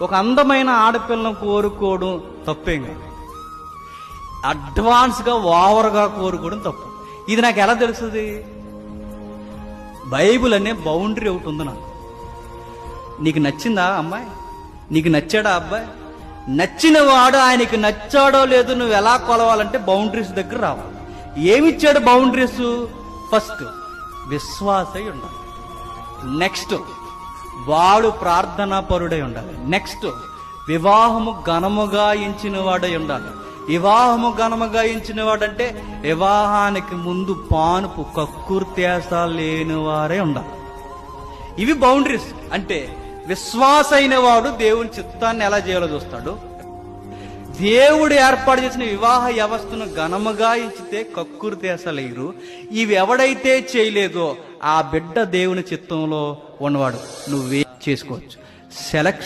ఒక అందమైన ఆడపిల్లను కోరుకోవడం తప్పేం కాదు. అడ్వాన్స్గా ఓవర్గా కోరుకోవడం తప్పు. ఇది నాకు ఎలా తెలుస్తుంది? బైబిల్ అనే బౌండరీ ఒకటి ఉంది నాకు. నీకు నచ్చిందా అమ్మాయి? నీకు నచ్చాడా అబ్బాయి? నచ్చిన వాడు ఆయనకి నచ్చాడో లేదో నువ్వు ఎలా కొలవాలంటే బౌండరీస్ దగ్గర రావాలి. ఏమిచ్చాడు బౌండరీస్? ఫస్ట్ విశ్వాసై ఉండాలి. నెక్స్ట్ వాడు ప్రార్థనా పరుడై ఉండాలి. నెక్స్ట్ వివాహము ఘనముగా ఎంచిన వాడై ఉండాలి. వివాహము ఘనముగా ఎంచిన వాడంటే వివాహానికి ముందు పానుపు కక్కుర్త్యాస లేని వారే ఉండాలి. ఇవి బౌండరీస్. అంటే విశ్వాస అయిన వాడు దేవుని చిత్తాన్ని ఎలా చేయాలో చూస్తాడు. దేవుడు ఏర్పాటు చేసిన వివాహ వ్యవస్థను ఘనముగా ఎంచితే కక్కుర్త్యాస లేరు. ఇవి ఎవడైతే చేయలేదో ఆ బిడ్డ దేవుని చిత్తంలో ఉన్నవాడు. నువ్వే చేసుకోవచ్చు. సెలక్షన్